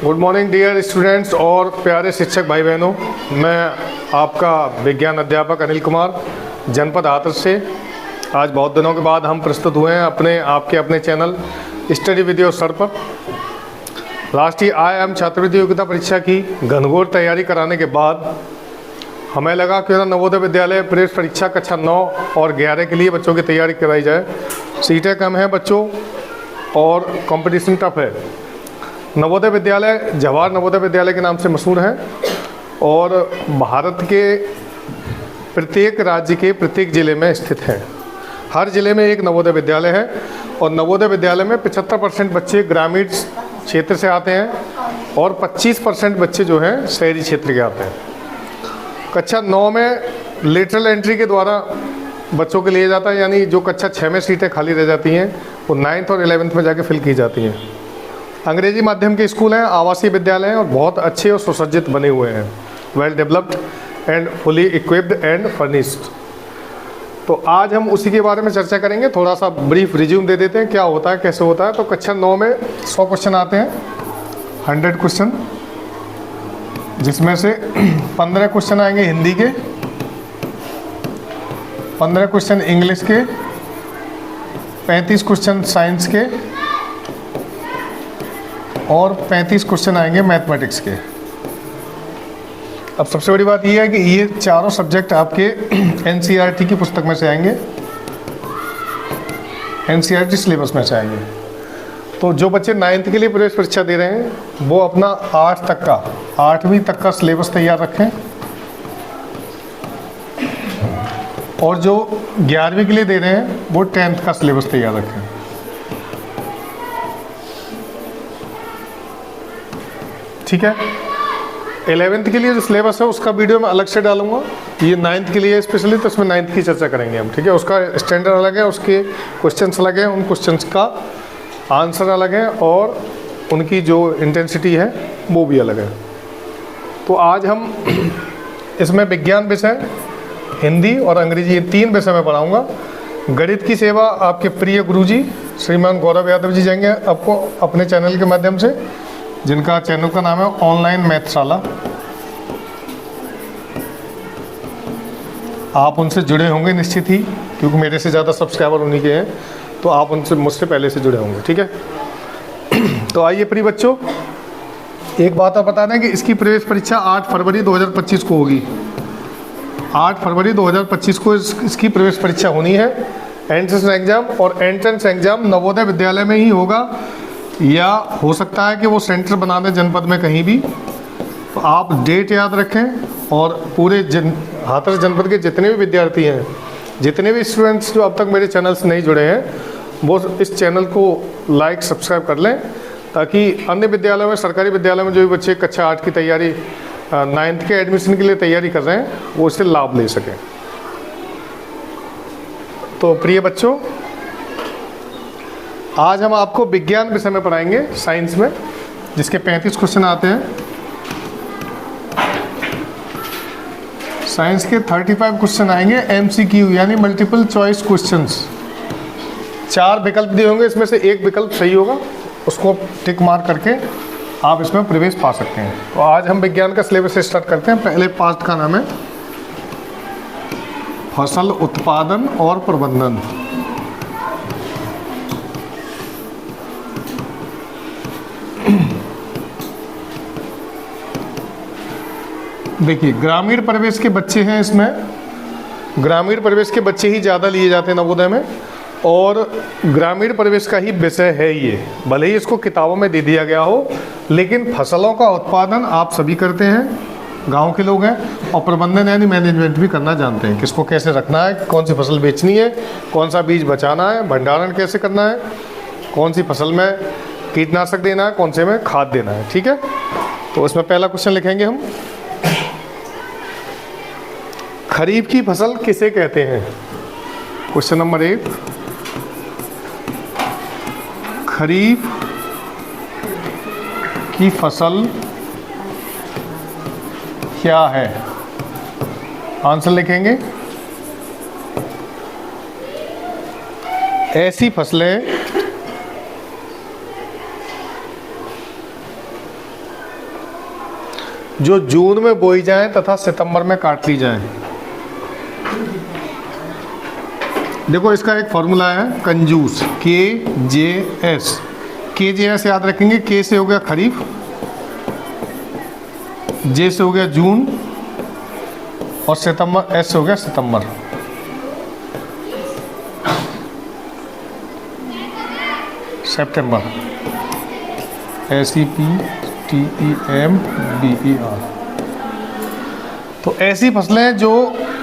Good morning dear students और प्यारे शिक्षक भाई बहनों। मैं आपका विज्ञान अध्यापक अनिल कुमार, जनपद हाथरस से। आज बहुत दिनों के बाद हम प्रस्तुत हुए हैं अपने channel study with your sir पर। लास्ट ईयर IIM छात्रवृत्ति योग्यता परीक्षा की घनघोर तैयारी कराने के बाद हमें लगा क्यों ना नवोदय विद्यालय प्रवेश परीक्षा कक्षा 9 और 11 के लिए बच्चों की तैयारी कराई जाए। सीटें कम हैं बच्चों और कंपटीशन टफ है। नवोदय विद्यालय जवाहर नवोदय विद्यालय के नाम से मशहूर है और भारत के प्रत्येक राज्य के प्रत्येक ज़िले में स्थित है। हर ज़िले में एक नवोदय विद्यालय है और नवोदय विद्यालय में 75% बच्चे ग्रामीण क्षेत्र से आते हैं और 25% बच्चे जो हैं शहरी क्षेत्र के आते हैं। कक्षा 9 में लेटरल एंट्री के द्वारा बच्चों के लिए जाता है, यानी जो कक्षा 6 में सीटें खाली रह जाती हैं वो 9th और 11th में जाके फिल की जाती हैं। अंग्रेजी माध्यम के स्कूल हैं, आवासीय विद्यालय हैं और बहुत अच्छे और सुसज्जित बने हुए हैं, well developed and fully equipped and furnished. तो आज हम उसी के बारे में चर्चा करेंगे। थोड़ा सा ब्रीफ रिज्यूम दे देते हैं क्या होता है, कैसे होता है। तो कक्षा 9 में 100 क्वेश्चन आते हैं, 100 क्वेश्चन, जिसमें से 15 क्वेश्चन आएंगे हिंदी के, 15 क्वेश्चन इंग्लिश के, 35 क्वेश्चन साइंस के और 35 क्वेश्चन आएंगे मैथमेटिक्स के। अब सबसे बड़ी बात यह है कि ये चारों सब्जेक्ट आपके NCERT की पुस्तक में से आएंगे, NCERT सिलेबस में से आएंगे। तो जो बच्चे 9th के लिए प्रवेश परीक्षा दे रहे हैं वो अपना 8वीं तक का सिलेबस तैयार रखें और जो 11वीं के लिए दे रहे हैं वो 10th का सिलेबस तैयार रखें। ठीक है। 11th के लिए जो सिलेबस है उसका वीडियो मैं अलग से डालूंगा। ये 9th के लिए स्पेशली, तो उसमें 9th की चर्चा करेंगे हम। ठीक है। उसका स्टैंडर्ड अलग है, उसके क्वेश्चंस अलग हैं, उन क्वेश्चंस का आंसर अलग है और उनकी जो इंटेंसिटी है वो भी अलग है। तो आज हम इसमें विज्ञान विषय, हिंदी और अंग्रेजी, ये 3 विषय में पढ़ाऊँगा। गणित की सेवा आपके प्रिय गुरुजी श्रीमान गौरव यादव जी जाएंगे आपको अपने चैनल के माध्यम से, जिनका चैनल का नाम है ऑनलाइन मैथशाला। आप उनसे जुड़े होंगे निश्चित ही, क्योंकि मेरे से ज़्यादा सब्सक्राइबर उन्हीं के हैं, तो आप उनसे मुझसे पहले से जुड़े होंगे। ठीक है। तो आइए प्रिय बच्चों, एक बात आप बता दें कि इसकी प्रवेश परीक्षा 8 फरवरी 2025 को होगी। 8 फरवरी 2025 को इसकी प्रवेश परीक्षा होनी है। एंट्रेंस एग्जाम, और एंट्रेंस एग्जाम नवोदय विद्यालय में ही होगा या हो सकता है कि वो सेंटर बना दें जनपद में कहीं भी। तो आप डेट याद रखें और पूरे हाथरस जनपद के जितने भी विद्यार्थी हैं, जितने भी स्टूडेंट्स जो अब तक मेरे चैनल से नहीं जुड़े हैं, वो इस चैनल को लाइक सब्सक्राइब कर लें, ताकि अन्य विद्यालयों में, सरकारी विद्यालयों में जो भी बच्चे कक्षा 8 की तैयारी, 9th के एडमिशन के लिए तैयारी कर रहे हैं, वो इससे लाभ ले सकें। तो प्रिय बच्चों, आज हम आपको विज्ञान विषय में पढ़ाएंगे, साइंस में, जिसके 35 क्वेश्चन आते हैं। साइंस के 35 क्वेश्चन आएंगे MCQ, यानी मल्टीपल चॉइस क्वेश्चंस। 4 विकल्प दिए होंगे, इसमें से एक विकल्प सही होगा, उसको टिक मार्क करके आप इसमें प्रवेश पा सकते हैं। तो आज हम विज्ञान का सिलेबस से स्टार्ट करते हैं। पहले पार्ट का नाम है फसल उत्पादन और प्रबंधन। देखिए, ग्रामीण परिवेश के बच्चे हैं इसमें, ग्रामीण परिवेश के बच्चे ही ज़्यादा लिए जाते हैं नवोदय में, और ग्रामीण परिवेश का ही विषय है ये। भले ही इसको किताबों में दे दिया गया हो, लेकिन फसलों का उत्पादन आप सभी करते हैं, गांव के लोग हैं, और प्रबंधन यानी मैनेजमेंट भी करना जानते हैं। किसको कैसे रखना है, कौन सी फसल बेचनी है, कौन सा बीज बचाना है, भंडारण कैसे करना है, कौन सी फसल में कीटनाशक देना है, कौन से में खाद देना है। ठीक है। तो इसमें पहला क्वेश्चन लिखेंगे हम, खरीफ की फसल किसे कहते हैं। क्वेश्चन नंबर 1, खरीफ की फसल क्या है। आंसर लिखेंगे, ऐसी फसलें जो जून में बोई जाएं तथा सितंबर में काट ली जाएं। देखो इसका एक फॉर्मूला है कंजूस, KJS। KJS याद रखेंगे, K से हो गया खरीफ, J से हो गया जून और सितंबर, S से हो गया सितंबर। सितंबर, SEPTEMBER। तो ऐसी फसलें जो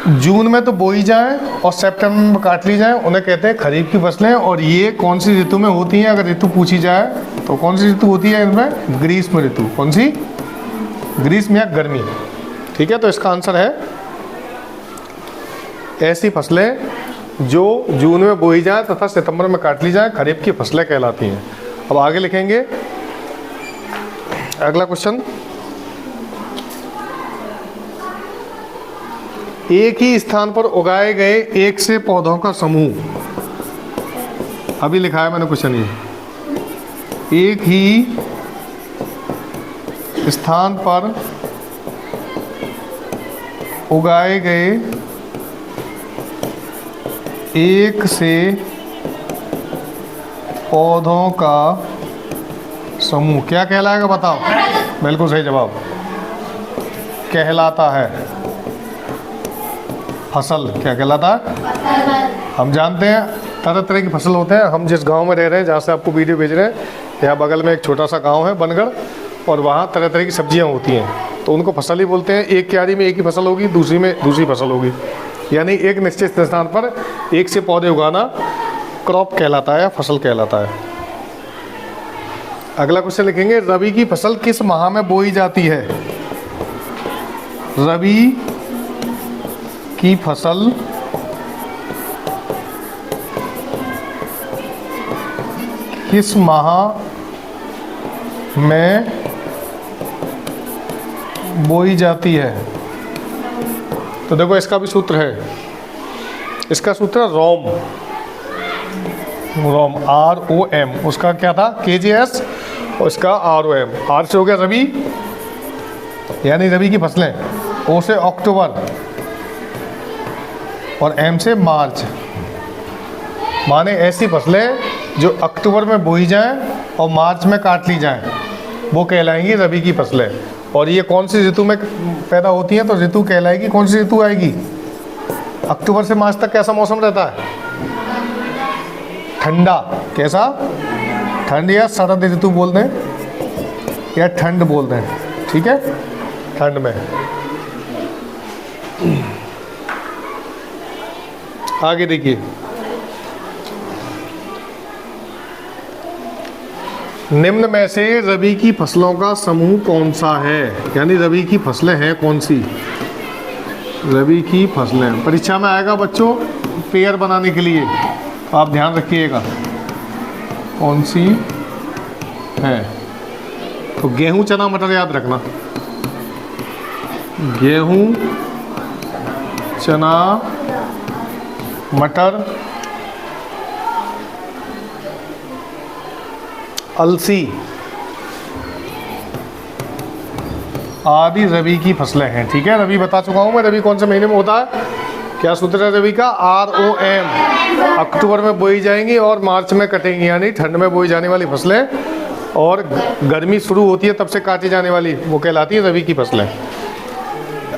जून में तो बोई जाएं और सितंबर में काट ली जाएं उन्हें कहते हैं खरीफ की फसलें। और ये कौन सी ऋतु में होती हैं? अगर ऋतु पूछी जाए तो कौन सी ऋतु होती है इनमें? ग्रीष्म ऋतु। कौन सी? ग्रीष्म या गर्मी। ठीक है, तो इसका आंसर है ऐसी फसलें जो जून में बोई जाए तथा सितंबर में काट ली जाए खरीफ की फसलें कहलाती हैं। अब आगे लिखेंगे अगला क्वेश्चन। एक ही स्थान पर उगाए गए एक से पौधों का समूह, अभी लिखा है मैंने क्वेश्चन ये, एक ही स्थान पर उगाए गए एक से पौधों का समूह क्या कहलाएगा? बताओ। बिल्कुल सही जवाब, कहलाता है फसल। क्या कहलाता है? हम जानते हैं तरह तरह की फसल होते हैं। हम जिस गांव में रह रहे हैं, जहाँ से आपको वीडियो भेज रहे हैं, यहाँ बगल में एक छोटा सा गांव है बनगढ़, और वहाँ तरह तरह की सब्जियाँ होती हैं, तो उनको फसल ही बोलते हैं। एक क्यारी में एक ही फसल होगी, दूसरी में दूसरी फसल होगी, यानी एक निश्चित स्थान पर एक से पौधे उगाना क्रॉप कहलाता है या फसल कहलाता है। अगला क्वेश्चन लिखेंगे, रबी की फसल किस माह में बोई जाती है? रबी की फसल किस माह में बोई जाती है? तो देखो इसका भी सूत्र है, इसका सूत्र है रोम, ROM। उसका क्या था? KJS, और इसका ROM। R से हो गया रबी, यानी रबी की फसलें, O से अक्टूबर और M से मार्च। माने ऐसी फसलें जो अक्टूबर में बोई जाएं और मार्च में काट ली जाएं, वो कहलाएंगी रबी की फसलें। और ये कौन सी ऋतु में पैदा होती हैं? तो ऋतु कहलाएगी, कौन सी ऋतु आएगी? अक्टूबर से मार्च तक कैसा मौसम रहता है? ठंडा। कैसा? ठंड या शरद ऋतु बोल दें या ठंड बोल दें, ठीक है, ठंड में। आगे देखिए, निम्न में से रबी की फसलों का समूह कौन सा है? यानी रबी की फसलें हैं कौन सी? रबी की फसलें परीक्षा में आएगा बच्चों पेयर बनाने के लिए, आप ध्यान रखिएगा कौन सी है। तो गेहूं, चना, मटर याद रखना। गेहूं, चना, मटर, अलसी आदि रबी की फसलें हैं। ठीक है, रबी बता चुका हूं मैं, रबी कौन से महीने में होता है? क्या सूत्र है रबी का? ROM। अक्टूबर में बोई जाएंगी और मार्च में कटेंगी, यानी ठंड में बोई जाने वाली फसलें, और गर्मी शुरू होती है तब से काटी जाने वाली, वो कहलाती है रबी की फसलें।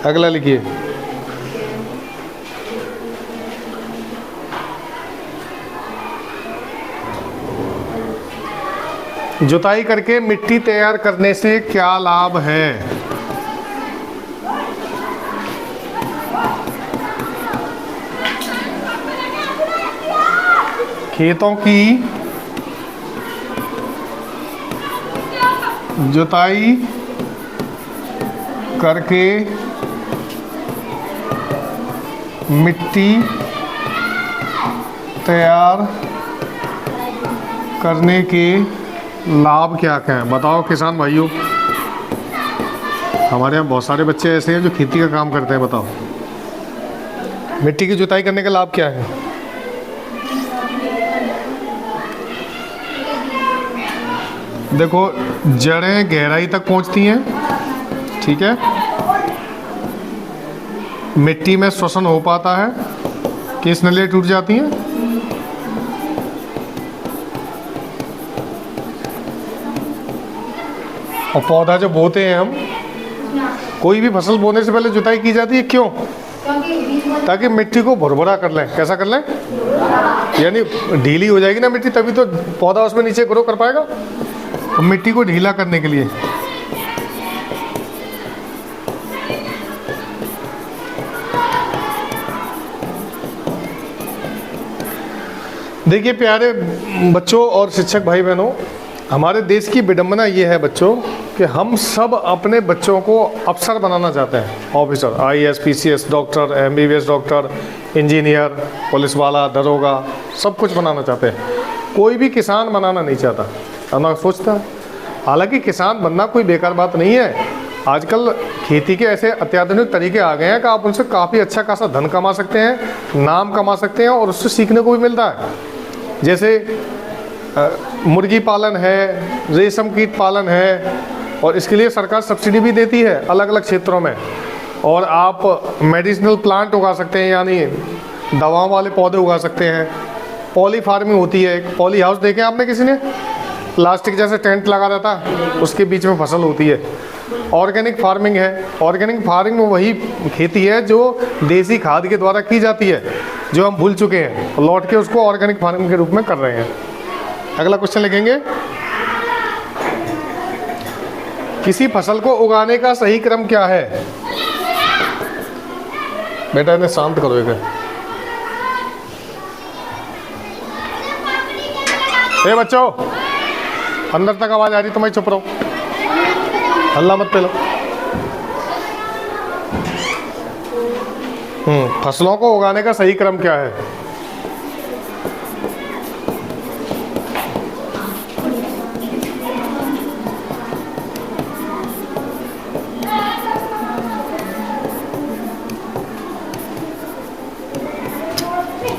अगला लिखिए, जुताई करके मिट्टी तैयार करने से क्या लाभ है? खेतों की जुताई करके मिट्टी तैयार करने के लाभ क्या क्या हैं? बताओ किसान भाइयों, हमारे यहाँ बहुत सारे बच्चे ऐसे हैं जो खेती का काम करते हैं। बताओ मिट्टी की जुताई करने के लाभ क्या है? देखो, जड़ें गहराई तक पहुंचती हैं, ठीक है, मिट्टी में श्वसन हो पाता है, किस नलियाँ टूट जाती हैं? और पौधा जो बोते हैं हम, कोई भी फसल बोने से पहले जुताई की जाती है, क्यों? ताकि मिट्टी को भुरभुरा कर लें। कैसा कर लें? यानी ढीली हो जाएगी ना मिट्टी, तभी तो पौधा उसमें नीचे ग्रो कर पाएगा। तो मिट्टी को ढीला करने के लिए देखिए प्यारे बच्चों और शिक्षक भाई बहनों, हमारे देश की विडंबना ये है बच्चों कि हम सब अपने बच्चों को अफसर बनाना चाहते हैं। Officer, IAS, PCS, doctor, MBBS doctor, engineer, police वाला, दरोगा, सब कुछ बनाना चाहते हैं। कोई भी किसान बनाना नहीं चाहता, है ना, सोचता है। हालांकि किसान बनना कोई बेकार बात नहीं है। आजकल खेती के ऐसे अत्याधुनिक तरीके आ गए हैं कि आप उनसे काफ़ी अच्छा खासा धन कमा सकते हैं, नाम कमा सकते हैं, और उससे सीखने को भी मिलता है। जैसे मुर्गी पालन है, रेशम कीट पालन है, और इसके लिए सरकार सब्सिडी भी देती है अलग अलग क्षेत्रों में। और आप मेडिसिनल प्लांट उगा सकते हैं, यानी दवाओं वाले पौधे उगा सकते हैं। पॉली फार्मिंग होती है, एक पॉली हाउस देखे आपने किसी ने? प्लास्टिक जैसे टेंट लगा रहता है, उसके बीच में फसल होती है। ऑर्गेनिक फार्मिंग है। ऑर्गेनिक फार्मिंग वही खेती है जो देसी खाद के द्वारा की जाती है, जो हम भूल चुके हैं, लौट के उसको ऑर्गेनिक फार्मिंग के रूप में कर रहे हैं। अगला क्वेश्चन लिखेंगे, किसी फसल को उगाने का सही क्रम क्या है? बेटा इन्हें शांत करो। ए बच्चों, अंदर तक आवाज आ रही, तुम्हें चुप रहो, हल्ला मत पेलो। फसलों को उगाने का सही क्रम क्या है?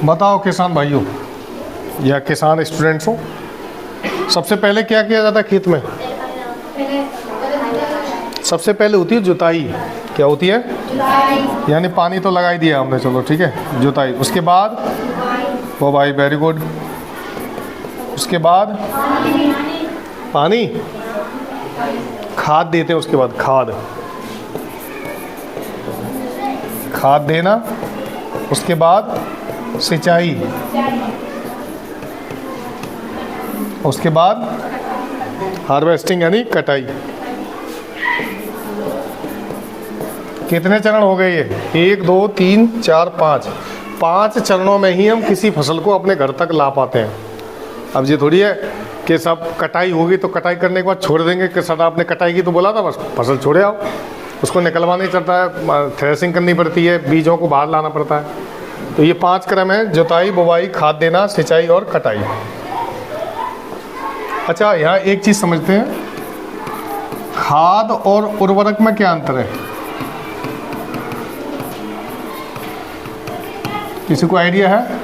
बताओ किसान भाइयों या किसान स्टूडेंट्स हो, सबसे पहले क्या किया जाता है खेत में? सबसे पहले होती है जुताई। क्या होती है? जुताई। यानी पानी तो लगा ही दिया हमने, चलो ठीक है, जुताई। उसके बाद वो भाई वेरी गुड। उसके बाद पानी, खाद देते हैं। उसके बाद खाद देना। उसके बाद सिंचाई। उसके बाद हार्वेस्टिंग यानी कटाई। कितने चरण हो गए ये? 1 2 3 4 5। 5 चरणों में ही हम किसी फसल को अपने घर तक ला पाते हैं। अब ये थोड़ी है कि सब कटाई होगी तो कटाई करने के बाद छोड़ देंगे कि सर आपने कटाई की तो बोला था बस फसल छोड़े आओ। उसको निकलवाना ही चलता है, थ्रेसिंग करनी पड़ती है, बीजों को बाहर लाना पड़ता है। तो ये 5 क्रम है: जुताई, बुवाई, खाद देना, सिंचाई और कटाई। अच्छा, यहाँ एक चीज़ समझते हैं, खाद और उर्वरक में क्या अंतर है? किसी को आइडिया है?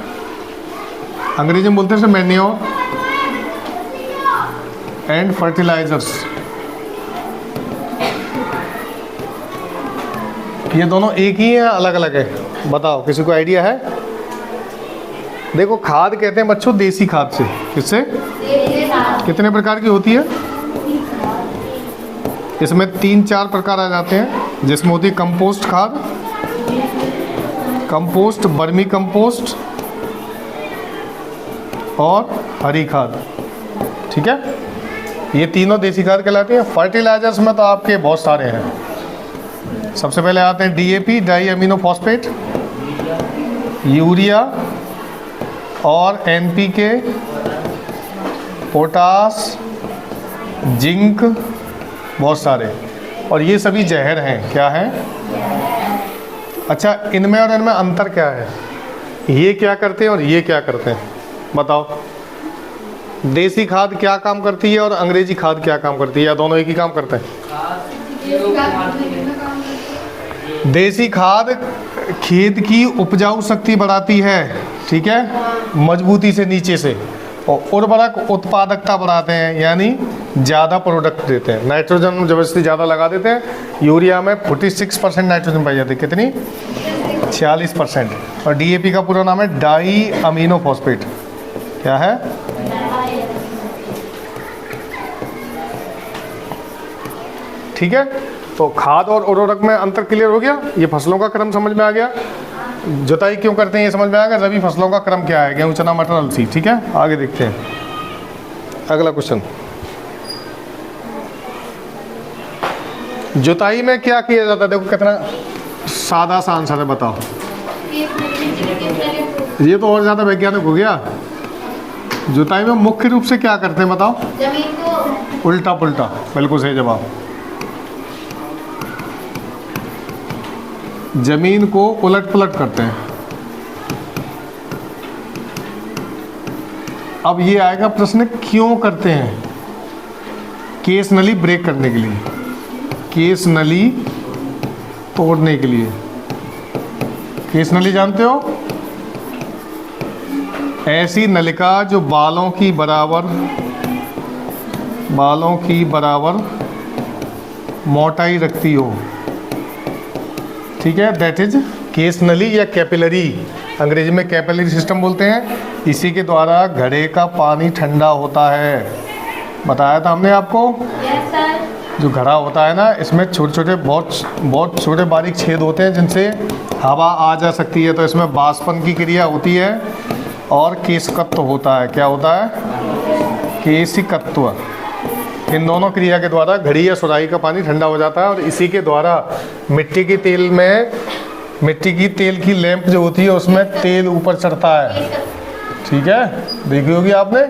अंग्रेजी में बोलते हैं मैन्योर एंड फर्टिलाइजर्स। ये दोनों एक ही है, अलग अलग है? बताओ, किसी को आइडिया है? देखो, खाद कहते हैं बच्चों देसी खाद से। किससे? कितने प्रकार की होती है? इसमें 3-4 प्रकार आ जाते हैं, जिसमें होती है कंपोस्ट खाद, कंपोस्ट, वर्मी कंपोस्ट और हरी खाद। ठीक है, ये तीनों देसी खाद कहलाती हैं। फर्टिलाइजर्स में तो आपके बहुत सारे हैं। सबसे पहले आते हैं DAP, di amino phosphate, urea और एनपीके, पोटास, जिंक, बहुत सारे। और ये सभी जहर हैं। क्या है? अच्छा, इनमें और इनमें अंतर क्या है? ये क्या करते हैं और ये क्या करते हैं? बताओ। देसी खाद क्या काम करती है और अंग्रेजी खाद क्या काम करती है, या दोनों एक ही काम करते हैं? देसी खाद खेत की उपजाऊ शक्ति बढ़ाती है, ठीक है, मजबूती से नीचे से। और उर्वरक उत्पादकता बढ़ाते हैं, यानी ज़्यादा प्रोडक्ट देते हैं। नाइट्रोजन जबरदस्ती ज़्यादा लगा देते हैं। यूरिया में 46% नाइट्रोजन पाई जाती है, कितनी? 46%। और डीएपी का पूरा नाम है डाई अमीनो फॉस्फेट। क्या है? ठीक है, तो खाद और उर्वरक में अंतर क्लियर हो गया। ये फसलों का क्रम समझ में आ गया। जुताई क्यों करते हैं ये समझ में आएगा। रबी फसलों का क्रम क्या है? गेहूं, चना, मटर, अलसी। ठीक है, आगे देखते हैं अगला क्वेश्चन। जुताई में क्या किया जाता है? देखो कितना सादा सा आंसर है, बताओ। ये तो और ज्यादा वैज्ञानिक हो गया। जुताई में मुख्य रूप से क्या करते हैं बताओ? जमीन को उल्टा पुल्टा। बिल्कुल सही जवाब। जमीन को उलट पुलट करते हैं। अब ये आएगा प्रश्न, क्यों करते हैं? केस नली ब्रेक करने के लिए, केस नली तोड़ने के लिए। केस नली जानते हो? ऐसी नलिका जो बालों की बराबर मोटाई रखती हो। ठीक है, दैट इज केस नली या कैपिलरी। अंग्रेजी में कैपिलरी सिस्टम बोलते हैं। इसी के द्वारा घड़े का पानी ठंडा होता है। बताया था हमने आपको। Yes sir. जो घड़ा होता है ना, इसमें छोटे छोटे बहुत छोटे बारीक छेद होते हैं जिनसे हवा आ जा सकती है। तो इसमें वाष्पन की क्रिया होती है और केशिकत्व होता है। क्या होता है? केशिकत्व। इन दोनों क्रिया के द्वारा घड़ी या सुराही का पानी ठंडा हो जाता है। और इसी के द्वारा मिट्टी की तेल की लैंप जो होती है उसमें तेल ऊपर चढ़ता है। ठीक है, देखी होगी आपने,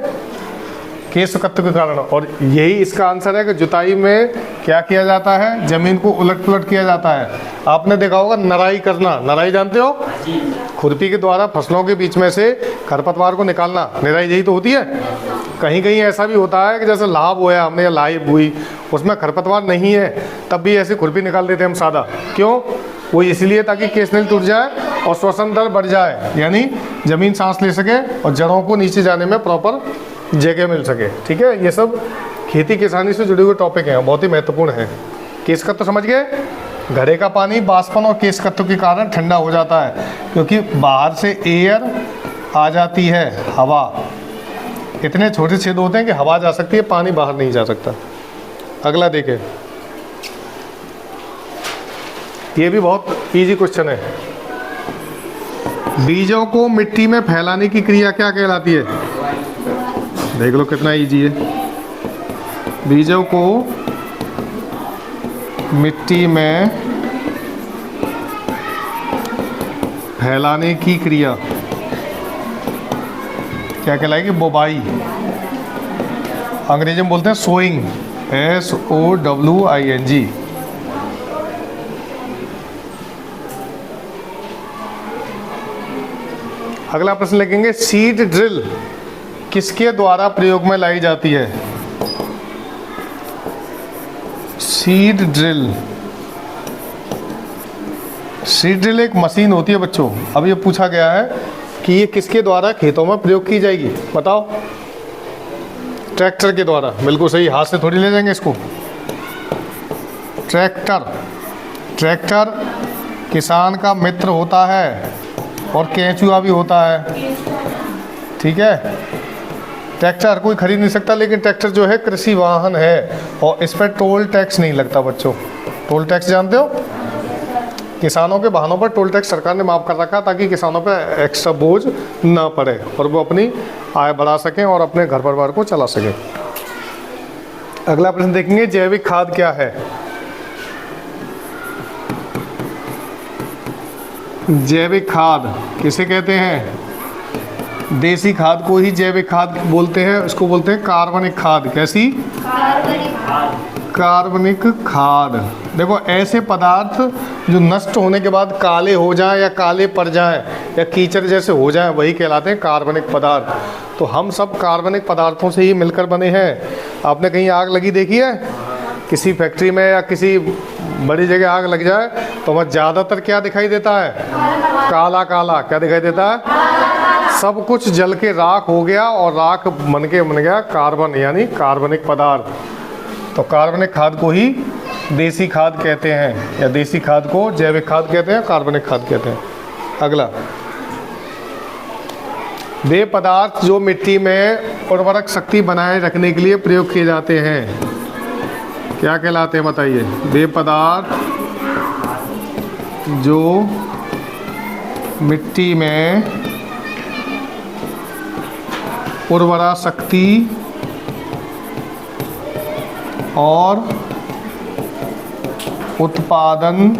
केशिकत्व के कारण। और यही इसका आंसर है कि जुताई में क्या किया जाता है? जमीन को उलट पुलट किया जाता है। आपने देखा होगा नराई करना। नराई जानते हो? खुरपी के द्वारा फसलों के बीच में से खरपतवार को निकालना, निराई यही तो होती है। कहीं कहीं ऐसा भी होता है कि जैसे लाभ बोया हमने या लाई बोई, उसमें खरपतवार नहीं है, तब भी ऐसे खुरपी निकाल देते हैं हम सादा। क्यों? वो इसलिए ताकि केस नली टूट जाए और श्वसन दर बढ़ जाए, यानी जमीन सांस ले सके और जड़ों को नीचे जाने में प्रॉपर जगह मिल सके। ठीक है, ये सब खेती किसानी से जुड़े हुए टॉपिक हैं, बहुत ही महत्वपूर्ण है। केशिकत्व समझ गए? घड़े का पानी वाष्पन और केशिकत्व के कारण ठंडा हो जाता है, क्योंकि बाहर से एयर आ जाती है, हवा। इतने छोटे छेद होते हैं कि हवा जा सकती है, पानी बाहर नहीं जा सकता। अगला देखें, ये भी बहुत इजी क्वेश्चन है। बीजों को मिट्टी में फैलाने की क्रिया क्या कहलाती है? देख लो कितना इजी है। बीजों को मिट्टी में फैलाने की क्रिया क्या कहलाएगी? बोवाई। अंग्रेजी में बोलते हैं सोइंग, SOWING। अगला प्रश्न लिखेंगे, सीड ड्रिल किसके द्वारा प्रयोग में लाई जाती है? सीड ड्रिल एक मशीन होती है बच्चों। अब ये पूछा गया है कि ये किसके द्वारा खेतों में प्रयोग की जाएगी, बताओ? ट्रैक्टर के द्वारा। बिल्कुल सही, हाथ से थोड़ी ले जाएंगे इसको। ट्रैक्टर किसान का मित्र होता है और केंचुआ भी होता है। ठीक है, ट्रैक्टर हर कोई खरीद नहीं सकता, लेकिन ट्रैक्टर जो है कृषि वाहन है और इस पर टोल टैक्स नहीं लगता बच्चों। टोल टैक्स जानते हो? किसानों के वाहनों पर टोल टैक्स सरकार ने माफ़ कर रखा ताकि किसानों पर एक्स्ट्रा बोझ ना पड़े और वो अपनी आय बढ़ा सकें और अपने घर परिवार को चला सकें। अगला प्रश्न देखेंगे, जैविक खाद क्या है? जैविक खाद किसे कहते हैं? देसी खाद को ही जैविक खाद बोलते हैं। इसको बोलते हैं कार्बनिक खाद। कैसी? कार्बनिक खाद। देखो, ऐसे पदार्थ जो नष्ट होने के बाद काले हो जाएं या काले पड़ जाएं या कीचड़ जैसे हो जाएं, वही कहलाते हैं कार्बनिक पदार्थ। तो हम सब कार्बनिक पदार्थों से ही मिलकर बने हैं। आपने कहीं आग लगी देखी है? किसी फैक्ट्री में या किसी बड़ी जगह आग लग जाए तो वह ज़्यादातर क्या दिखाई देता है? काला काला। क्या दिखाई देता है? सब कुछ जल के राख हो गया और राख बन गया कार्बन, यानी कार्बनिक पदार्थ। तो कार्बनिक खाद को ही देसी खाद कहते हैं, या देसी खाद को जैविक खाद कहते हैं, कार्बनिक खाद कहते हैं। अगला, वे पदार्थ जो मिट्टी में उर्वरक शक्ति बनाए रखने के लिए प्रयोग किए जाते हैं क्या कहलाते हैं बताइए? वे पदार्थ जो मिट्टी में उर्वरा शक्ति और उत्पादन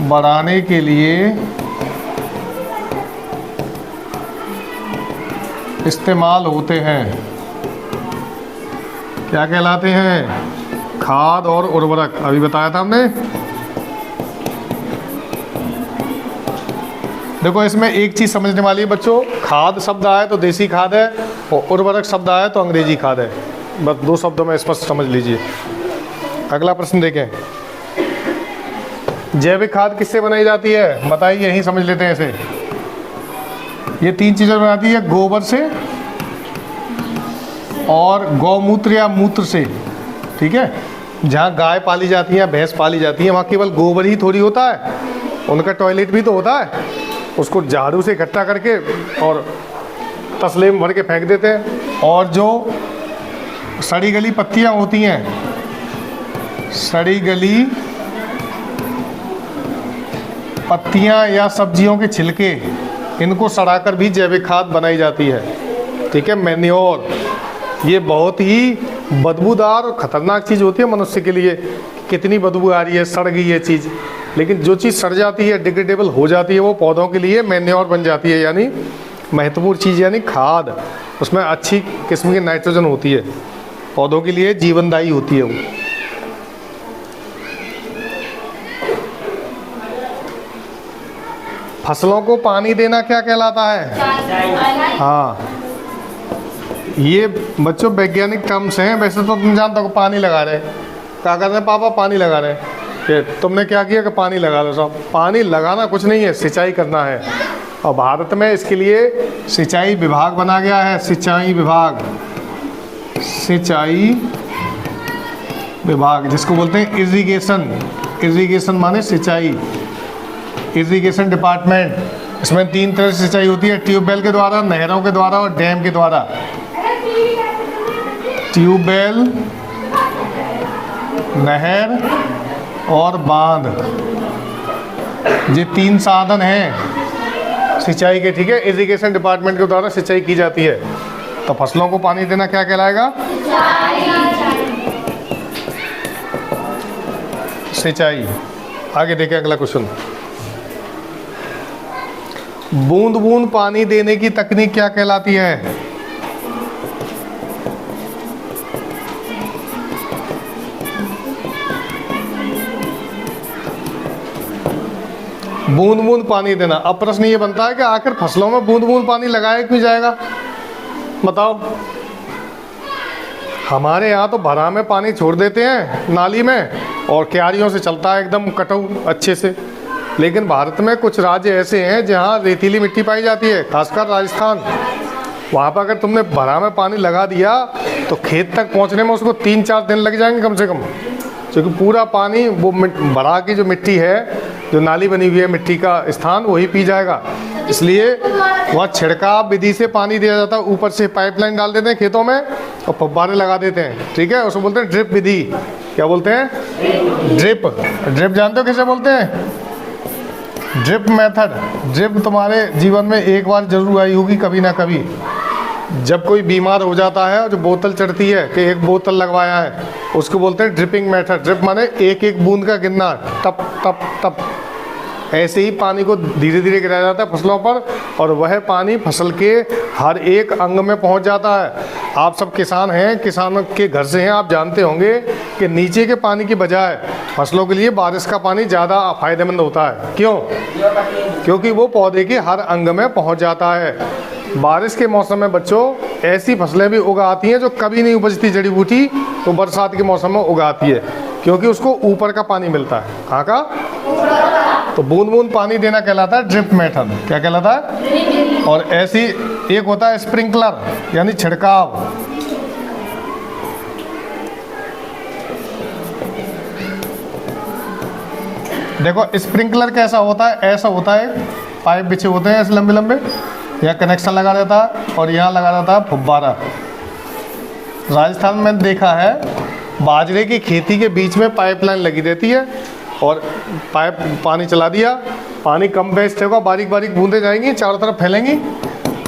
बढ़ाने के लिए इस्तेमाल होते हैं क्या कहलाते हैं? खाद और उर्वरक। अभी बताया था हमने। देखो इसमें एक चीज़ समझने वाली है बच्चों, खाद शब्द आया तो देसी खाद है और उर्वरक शब्द आया तो अंग्रेजी खाद है। बस दो शब्दों में स्पष्ट समझ लीजिए। अगला प्रश्न देखें, जैविक खाद किससे बनाई जाती है बताइए? यही समझ लेते हैं इसे। ये तीन चीज़ें बनाती है, गोबर से और गौमूत्र या मूत्र से। ठीक है, जहाँ गाय पाली जाती है, भैंस पाली जाती है, वहाँ केवल गोबर ही थोड़ी होता है, उनका टॉयलेट भी तो होता है। उसको झाड़ू से इकट्ठा करके और तसले में भर के फेंक देते हैं। और जो सड़ी गली पत्तियाँ होती हैं, सड़ी गली पत्तियाँ या सब्जियों के छिलके, इनको सड़ाकर भी जैविक खाद बनाई जाती है। ठीक है, मैन्योर, ये बहुत ही बदबूदार और ख़तरनाक चीज़ होती है मनुष्य के लिए। कितनी बदबू आ रही है, सड़ गई है चीज़, लेकिन जो चीज़ सड़ जाती है, डिग्रेडेबल हो जाती है, वो पौधों के लिए मैन्योर बन जाती है, यानी महत्वपूर्ण चीज़, यानी खाद। उसमें अच्छी किस्म की नाइट्रोजन होती है, पौधों के लिए जीवनदायी होती है वो। फसलों को पानी देना क्या कहलाता है? हाँ, ये बच्चों वैज्ञानिक टर्म्स हैं। वैसे तो तुम जानते हो पानी लगा रहे, क्या कर रहे हैं पापा? पानी लगा रहे हैं। कि तुमने क्या किया कि पानी लगा लो। सब पानी लगाना कुछ नहीं है, सिंचाई करना है। और भारत में इसके लिए सिंचाई विभाग बना गया है, सिंचाई विभाग, सिंचाई विभाग जिसको बोलते हैं इरिगेशन। इरिगेशन माने सिंचाई, इरिगेशन डिपार्टमेंट। इसमें तीन तरह से सिंचाई होती है, ट्यूबवेल के द्वारा, नहरों के द्वारा और डैम के द्वारा। ट्यूबवेल, नहर और बांध, ये तीन साधन हैं सिंचाई के। ठीक है, इरिगेशन डिपार्टमेंट के द्वारा सिंचाई की जाती है। तो फसलों को पानी देना क्या कहलाएगा? सिंचाई। आगे देखें अगला क्वेश्चन, बूंद बूंद पानी देने की तकनीक क्या कहलाती है? बूंद बूंद पानी देना। अब प्रश्न ये बनता है कि आखिर फसलों में बूंद बूंद पानी लगाया क्यों जाएगा? बताओ। हमारे यहाँ तो भरा में पानी छोड़ देते हैं नाली में और क्यारियों से चलता है एकदम कटाऊ अच्छे से। लेकिन भारत में कुछ राज्य ऐसे हैं जहाँ रेतीली मिट्टी पाई जाती है, खासकर राजस्थान। वहाँ पर अगर तुमने भरा में पानी लगा दिया तो खेत तक पहुँचने में उसको 3-4 दिन लग जाएंगे कम से कम, क्योंकि पूरा पानी वो भरा की जो मिट्टी है, जो नाली बनी हुई है मिट्टी का स्थान, वही पी जाएगा। इसलिए वहाँ छिड़काव विधि से पानी दिया जाता है। ऊपर से पाइपलाइन डाल देते हैं खेतों में और फव्वारे लगा देते हैं। ठीक है, उसको बोलते हैं ड्रिप विधि। क्या बोलते हैं? ड्रिप। ड्रिप जानते हो किसे बोलते हैं? Drip method. ड्रिप तुम्हारे जीवन में एक बार जरूर आई होगी कभी ना कभी। जब कोई बीमार हो जाता है और जो बोतल चढ़ती है कि एक बोतल लगवाया है, उसको बोलते हैं ड्रिपिंग मेथड। ड्रिप माने एक एक बूंद का गिरना, टप टप टप। ऐसे ही पानी को धीरे धीरे गिराया जाता है फसलों पर और वह पानी फसल के हर एक अंग में पहुंच जाता है। आप सब किसान हैं, किसानों के घर से हैं, आप जानते होंगे कि नीचे के पानी की बजाय फसलों के लिए बारिश का पानी ज़्यादा फायदेमंद होता है। क्यों? क्योंकि वो पौधे के हर अंग में पहुँच जाता है। बारिश के मौसम में बच्चों ऐसी फसलें भी उगाती हैं जो कभी नहीं उपजती, जड़ी बूटी, तो बरसात के मौसम में उगाती है, क्योंकि उसको ऊपर का पानी मिलता है। कहाँ का? तो बूंद बूंद पानी देना कहलाता है ड्रिप मेथड। क्या कहलाता है? और ऐसी एक होता है स्प्रिंकलर यानी छिड़काव। देखो स्प्रिंकलर कैसा होता है? ऐसा होता है, पाइप बिछे होते हैं ऐसे लंबे लंबे, यहाँ कनेक्शन लगा रहता है और यहाँ लगा रहता है फुब्बारा। राजस्थान में देखा है बाजरे की खेती के बीच में पाइपलाइन लगी रहती है और पाइप पानी चला दिया, पानी कम वेस्ट होगा, बारीक बारीक बूंदें जाएंगी, चारों तरफ फैलेंगी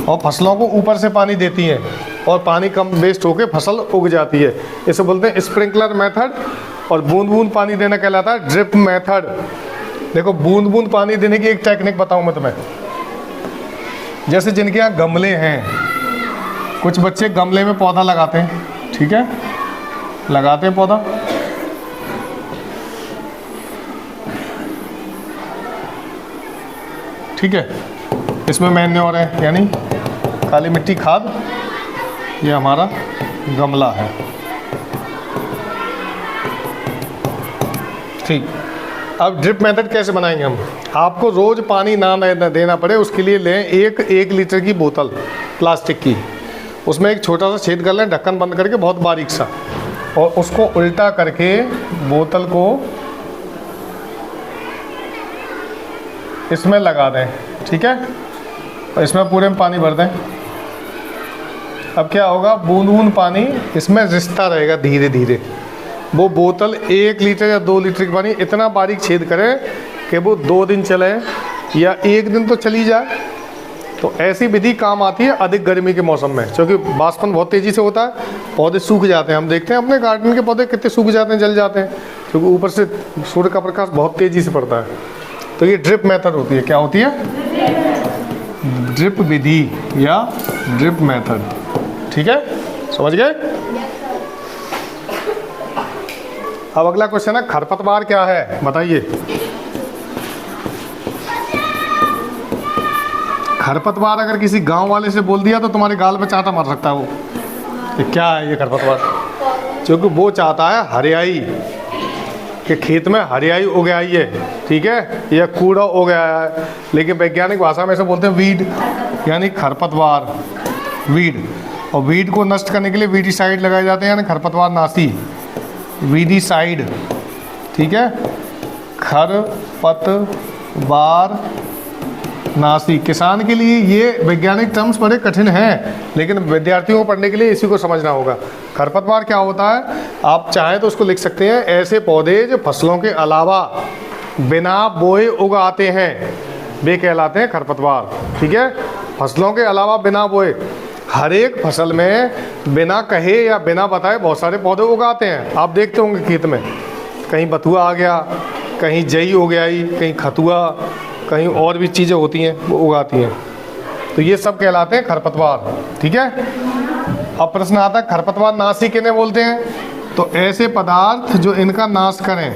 और फसलों को ऊपर से पानी देती हैं और पानी कम वेस्ट होकर फसल उग जाती है। इसे बोलते हैं स्प्रिंकलर मेथड। और बूंद बूंद पानी देना कहलाता है ड्रिप मेथड। देखो बूंद बूंद पानी देने की एक टेक्निक बताऊं मैं तुम्हें। जैसे जिनके यहाँ गमले हैं, कुछ बच्चे गमले में पौधा लगाते हैं, ठीक है, लगाते हैं पौधा, ठीक है, इसमें मैन्योर है यानी काली मिट्टी खाद, ये हमारा गमला है, ठीक। अब ड्रिप मेथड कैसे बनाएंगे हम? आपको रोज़ पानी ना देना पड़े उसके लिए लें एक लीटर की बोतल प्लास्टिक की, उसमें एक छोटा सा छेद कर लें, ढक्कन बंद करके बहुत बारीक सा, और उसको उल्टा करके बोतल को इसमें लगा दें, ठीक है, और इसमें पूरे में पानी भर दें। अब क्या होगा, बूंद बूंद पानी इसमें रिसता रहेगा धीरे धीरे। वो बोतल 1 लीटर या 2 लीटर की पानी इतना बारीक छेद करे कि वो 2 दिन चले या 1 दिन तो चली जाए। तो ऐसी विधि काम आती है अधिक गर्मी के मौसम में, क्योंकि बाष्पन बहुत तेज़ी से होता है, पौधे सूख जाते हैं। हम देखते हैं अपने गार्डन के पौधे कितने सूख जाते हैं, जल जाते हैं, क्योंकि ऊपर से सूर्य का प्रकाश बहुत तेज़ी से पड़ता है। तो ये ड्रिप मेथड होती है। क्या होती है? ड्रिप विधि या ड्रिप मेथड, ठीक है, समझ गए? अब अगला क्वेश्चन है खरपतवार क्या है, बताइए। खरपतवार अगर किसी गांव वाले से बोल दिया तो तुम्हारे गाल पे चाटा मार सकता है वो। ये क्या है ये खरपतवार? क्योंकि वो चाहता है हरियाई, कि खेत में हरियाई उग आई है, ठीक है, या कूड़ा उग गया है, लेकिन वैज्ञानिक भाषा में इसे बोलते हैं वीड, यानी खरपतवार, वीड। और वीड को नष्ट करने के लिए वीडीसाइड लगाए जाते हैं, यानी खरपतवार नाशी, वीडीसाइड, ठीक है, खरपतवार नाशी। किसान के लिए ये वैज्ञानिक टर्म्स बड़े कठिन हैं, लेकिन विद्यार्थियों को पढ़ने के लिए इसी को समझना होगा। खरपतवार क्या होता है, आप चाहें तो उसको लिख सकते हैं, ऐसे पौधे जो फसलों के अलावा बिना बोए उगाते हैं, वे कहलाते हैं खरपतवार, ठीक है। फसलों के अलावा बिना बोए, हर एक फसल में बिना कहे या बिना बताए बहुत सारे पौधे उगाते हैं। आप देखते होंगे खेत में, कहीं बथुआ आ गया, कहीं जई हो गया, कहीं खतुआ, कहीं और भी चीज़ें होती हैं वो उगाती हैं। तो ये सब कहलाते हैं खरपतवार, ठीक है। अब प्रश्न आता है खरपतवार नाशी किन्हें बोलते हैं? तो ऐसे पदार्थ जो इनका नाश करें,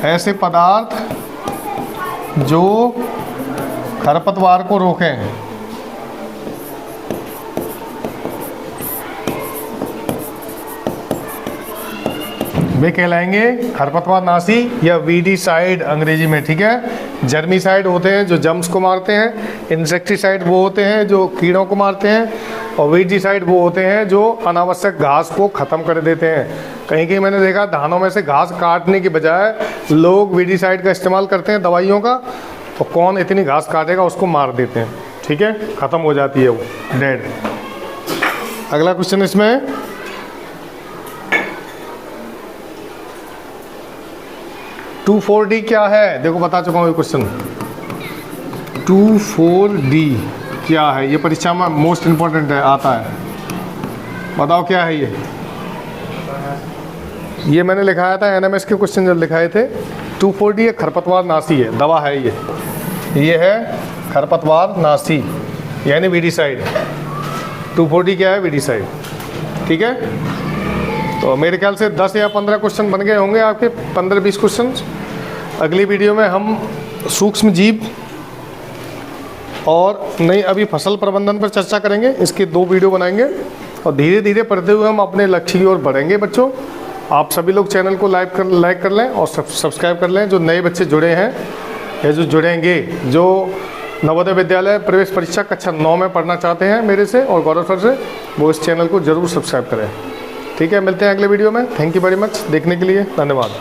ऐसे पदार्थ जो खरपतवार को रोकें, वे कहलाएंगे खरपतवार नाशी या वीडीसाइड अंग्रेजी में, ठीक है। जर्मीसाइड होते हैं जो जम्स को मारते हैं, इंसेक्टिसाइड वो होते हैं जो कीड़ों को मारते हैं, और वीडीसाइड वो होते हैं जो अनावश्यक घास को ख़त्म कर देते हैं। कहीं कहीं मैंने देखा धानों में से घास काटने की बजाय लोग वीडीसाइड का इस्तेमाल करते हैं दवाइयों का, तो कौन इतनी घास काटेगा, उसको मार देते हैं, ठीक है, ख़त्म हो जाती है वो, डेड। अगला क्वेश्चन इसमें 2,4-D क्या है? देखो बता चुका हूँ ये क्वेश्चन। 2,4-D क्या है? ये परीक्षा में मोस्ट इम्पोर्टेंट है, आता है, बताओ क्या है ये? ये मैंने लिखाया था NMS के क्वेश्चन जब लिखाए थे। 2,4-D एक खरपतवार नाशी है, दवा है ये है खरपतवार नाशी यानी वीडीसाइड। 2,4-D क्या है? वीडीसाइड, ठीक है। तो मेरे ख्याल से 10 या 15 क्वेश्चन बन गए होंगे आपके, 15-20 क्वेश्चन। अगली वीडियो में हम सूक्ष्म जीव और नई अभी फसल प्रबंधन पर चर्चा करेंगे। इसके 2 वीडियो बनाएंगे और धीरे धीरे पढ़ते हुए हम अपने लक्ष्य की ओर बढ़ेंगे बच्चों। आप सभी लोग चैनल को लाइक कर लें और सब्सक्राइब कर लें। जो नए बच्चे जुड़े हैं या जो जुड़ेंगे, जो नवोदय विद्यालय प्रवेश परीक्षा कक्षा 9 में पढ़ना चाहते हैं मेरे से और गौरव सर से, वो इस चैनल को ज़रूर सब्सक्राइब करें। ठीक है, मिलते हैं अगले वीडियो में। थैंक यू वेरी मच देखने के लिए, धन्यवाद।